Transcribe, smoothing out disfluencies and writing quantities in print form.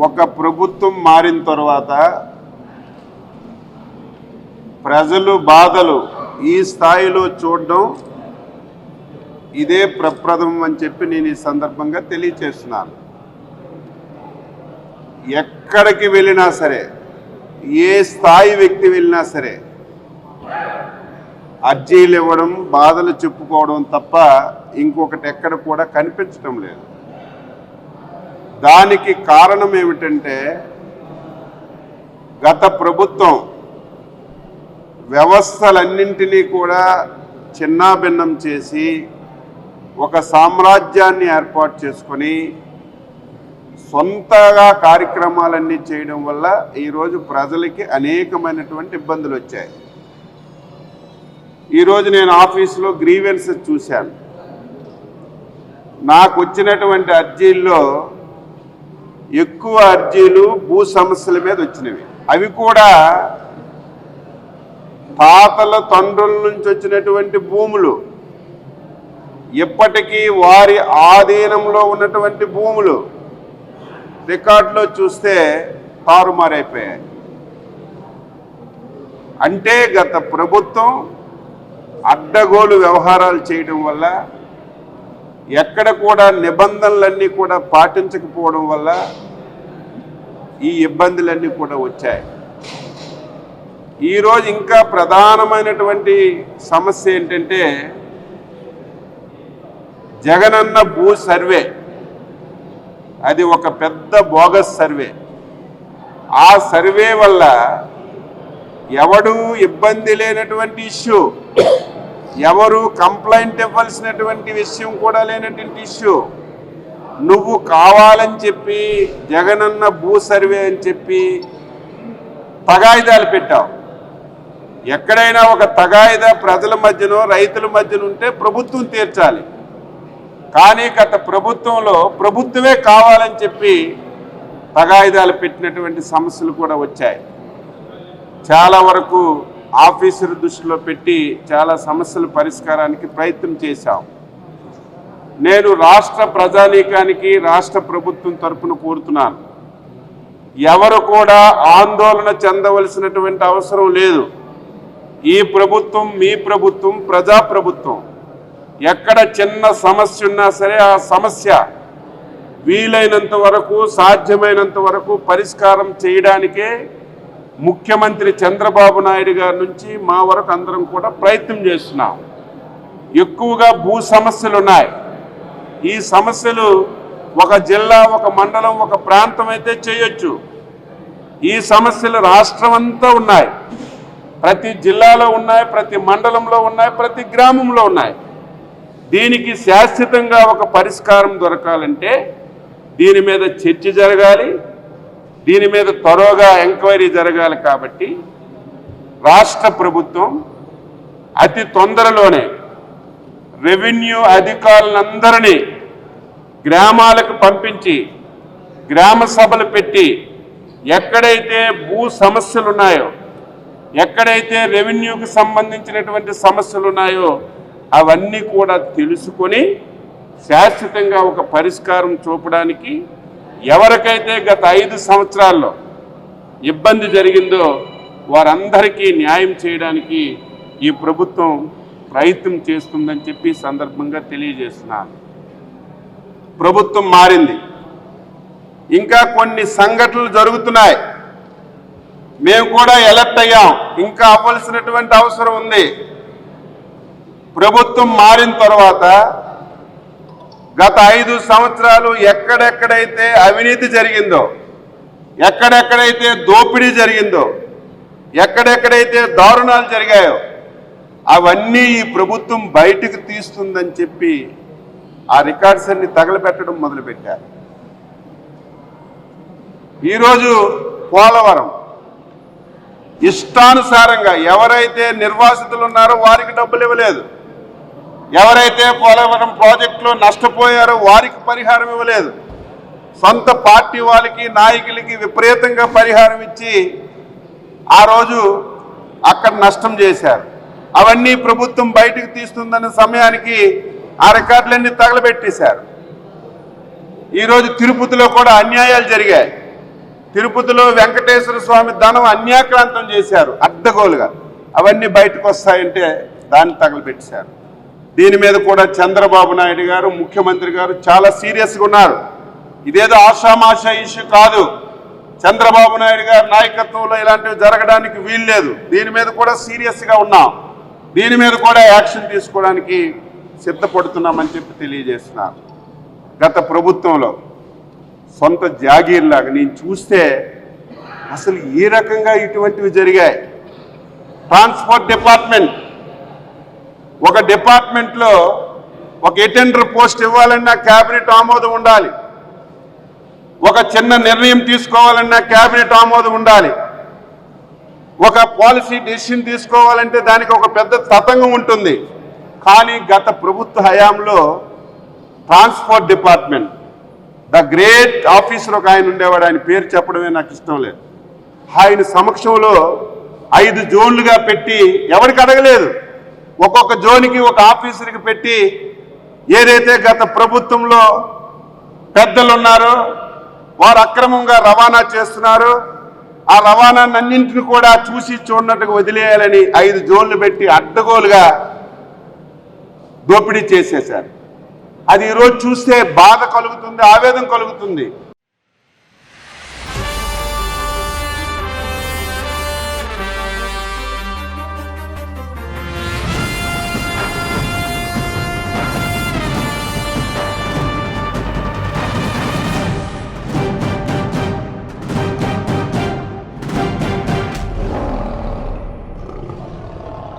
ఒక ప్రభుత్వం మారిన తర్వాత ప్రజలు బాధలు ఈ స్థాయిలో చూడడం ఇదే ప్రప్రథమం అని చెప్పి నేను ఈ సందర్భంగా తెలియచేస్తున్నాను. ఎక్కడికి వెళ్ళినా సరే, ఏ స్థాయి వ్యక్తి వెళ్ళినా సరే అర్జీలు ఇవ్వడం, బాధలు చెప్పుకోవడం తప్ప ఇంకొకటి ఎక్కడ కూడా కనిపించడం లేదు. దానికి కారణం ఏమిటంటే గత ప్రభుత్వం వ్యవస్థలన్నింటినీ కూడా చిన్నాభిన్నం చేసి ఒక సామ్రాజ్యాన్ని ఏర్పాటు చేసుకొని సొంతగా కార్యక్రమాలన్నీ చేయడం వల్ల ఈరోజు ప్రజలకి అనేకమైనటువంటి ఇబ్బందులు వచ్చాయి. ఈరోజు నేను ఆఫీసులో గ్రీవెన్సెస్ చూశాను. నాకు వచ్చినటువంటి అర్జీల్లో ఎక్కువ అర్జీలు భూ సమస్యల మీద వచ్చినవి. అవి కూడా తాతల తండ్రుల నుంచి వచ్చినటువంటి భూములు, ఇప్పటికీ వారి ఆధీనంలో ఉన్నటువంటి భూములు రికార్డులో చూస్తే తారుమారైపోయాయి. అంటే గత ప్రభుత్వం అడ్డగోలు వ్యవహారాలు చేయడం వల్ల, ఎక్కడ కూడా నిబంధనలన్నీ కూడా పాటించకపోవడం వల్ల ఈ ఇబ్బందులన్నీ కూడా వచ్చాయి. ఈరోజు ఇంకా ప్రధానమైనటువంటి సమస్య ఏంటంటే జగనన్న భూ సర్వే. అది ఒక పెద్ద బోగస్ సర్వే. ఆ సర్వే వల్ల ఎవడు ఇబ్బంది లేనటువంటి ఇష్యూ, ఎవరు కంప్లైంట్ ఇవ్వాల్సినటువంటి విషయం కూడా లేనటువంటి ఇష్యూ, నువ్వు కావాలని చెప్పి జగనన్న భూ సర్వే అని చెప్పి తగాయిదాలు పెట్టావు. ఎక్కడైనా ఒక తగాయిదా ప్రజల మధ్యనో రైతుల మధ్యన ఉంటే ప్రభుత్వం తీర్చాలి. కానీ గత ప్రభుత్వంలో ప్రభుత్వమే కావాలని చెప్పి తగాయిదాలు పెట్టినటువంటి సమస్యలు కూడా వచ్చాయి. చాలా వరకు ఆఫీసర్ దృష్టిలో పెట్టి చాలా సమస్యల పరిష్కారానికి ప్రయత్నం చేశాం. నేను రాష్ట్ర ప్రజానీకానికి రాష్ట్ర ప్రభుత్వం తరపున కోరుతున్నాను, ఎవరు కూడా ఆందోళన చెందవలసినటువంటి అవసరం లేదు. ఈ ప్రభుత్వం మీ ప్రభుత్వం, ప్రజాప్రభుత్వం. ఎక్కడ చిన్న సమస్య ఉన్నా సరే ఆ సమస్య వీలైనంత వరకు, సాధ్యమైనంత వరకు పరిష్కారం చేయడానికే ముఖ్యమంత్రి చంద్రబాబు నాయుడు గారి నుంచి మా వరకు అందరం కూడా ప్రయత్నం చేస్తున్నాం. ఎక్కువగా భూ సమస్యలు ఉన్నాయి. ఈ సమస్యలు ఒక జిల్లా, ఒక మండలం, ఒక ప్రాంతం అయితే చేయొచ్చు. ఈ సమస్యలు రాష్ట్రం అంతా ఉన్నాయి. ప్రతి జిల్లాలో ఉన్నాయి, ప్రతి మండలంలో ఉన్నాయి, ప్రతి గ్రామంలో ఉన్నాయి. దీనికి శాశ్వతంగా ఒక పరిష్కారం దొరకాలంటే దీని మీద చర్చ జరగాలి, దీని మీద త్వరగా ఎంక్వైరీ జరగాలి. కాబట్టి రాష్ట్ర ప్రభుత్వం అతి తొందరలోనే రెవెన్యూ అధికారులందరినీ గ్రామాలకు పంపించి గ్రామ సభలు పెట్టి ఎక్కడైతే భూ సమస్యలు ఉన్నాయో, ఎక్కడైతే రెవెన్యూకి సంబంధించినటువంటి సమస్యలు ఉన్నాయో అవన్నీ కూడా తెలుసుకొని శాశ్వతంగా ఒక పరిష్కారం చూపడానికి, ఎవరికైతే గత 5 సంవత్సరాల్లో ఇబ్బంది జరిగిందో వారందరికీ న్యాయం చేయడానికి ఈ ప్రభుత్వం ప్రయత్నం చేస్తుందని చెప్పి సందర్భంగా తెలియజేస్తున్నాను. ప్రభుత్వం మారింది, ఇంకా కొన్ని సంఘటనలు జరుగుతున్నాయి. మేము కూడా అలర్ట్ అయ్యాం, ఇంకా అవ్వాల్సినటువంటి అవసరం ఉంది. ప్రభుత్వం మారిన తర్వాత గత 5 సంవత్సరాలు ఎక్కడెక్కడైతే అవినీతి జరిగిందో, ఎక్కడెక్కడైతే దోపిడీ జరిగిందో, ఎక్కడెక్కడైతే దారుణాలు జరిగాయో అవన్నీ ఈ ప్రభుత్వం బయటకు తీస్తుందని చెప్పి ఆ రికార్డ్స్ అన్ని తగలబెట్టడం మొదలుపెట్టారు. ఈరోజు పోలవరం ఇష్టానుసారంగా ఎవరైతే నిర్వాసితులు ఉన్నారో వారికి డబ్బులు ఇవ్వలేదు, ఎవరైతే పోలవరం ప్రాజెక్టులో నష్టపోయారో వారికి పరిహారం ఇవ్వలేదు. సొంత పార్టీ వాళ్ళకి, నాయకులకి విపరీతంగా పరిహారం ఇచ్చి ఆ రోజు అక్కడ నష్టం చేశారు. అవన్నీ ప్రభుత్వం బయటకు తీస్తుందన్న సమయానికి ఆ రికార్డులన్నీ తగలబెట్టేశారు. ఈరోజు తిరుపతిలో కూడా అన్యాయాలు జరిగాయి. తిరుపతిలో వెంకటేశ్వర స్వామి ధనం అన్యాక్రాంతం చేశారు అడ్డగోలుగా. అవన్నీ బయటకు వస్తాయంటే దాన్ని తగలబెట్టారు. దీని మీద కూడా చంద్రబాబు నాయుడు గారు ముఖ్యమంత్రి గారు చాలా సీరియస్గా ఉన్నారు. ఇదేదో ఆషామాషా ఇష్యూ కాదు. చంద్రబాబు నాయుడు గారి నాయకత్వంలో ఇలాంటివి జరగడానికి వీల్లేదు. దీని మీద కూడా సీరియస్గా ఉన్నాం. దీని మీద కూడా యాక్షన్ తీసుకోవడానికి సిద్ధపడుతున్నామని చెప్పి తెలియజేస్తున్నారు. గత ప్రభుత్వంలో సొంత జాగీర్లాగా నేను చూస్తే అసలు ఏ రకంగా ఇటువంటివి జరిగాయి. ట్రాన్స్పోర్ట్ డిపార్ట్మెంట్, ఒక డిపార్ట్మెంట్లో ఒక అటెండర్ పోస్ట్ ఇవ్వాలన్నా క్యాబినెట్ ఆమోదం ఉండాలి. ఒక చిన్న నిర్ణయం తీసుకోవాలన్నా క్యాబినెట్ ఆమోదం ఉండాలి. ఒక పాలసీ డెసిషన్ తీసుకోవాలంటే దానికి ఒక పెద్ద తతంగం ఉంటుంది. కానీ గత ప్రభుత్వ హయాంలో transport department the great officer ఒక ఆయన ఉండేవాడు. ఆయన పేరు చెప్పడమే నాకు ఇష్టం లేదు. ఆయన సమక్షంలో 5 జోన్లుగా పెట్టి ఎవరికి అడగలేదు, ఒక్కొక్క జోన్కి ఒక ఆఫీసర్కి పెట్టి ఏదైతే గత ప్రభుత్వంలో పెద్దలు ఉన్నారో వారు అక్రమంగా రవాణా చేస్తున్నారు, ఆ రవాణాన్నింటిని కూడా చూసి చూడనట్టుగా వదిలేయాలని 5 జోన్లు పెట్టి అడ్డగోలుగా దోపిడీ చేసేశారు. అది ఈరోజు చూస్తే బాధ కలుగుతుంది, ఆవేదన కలుగుతుంది.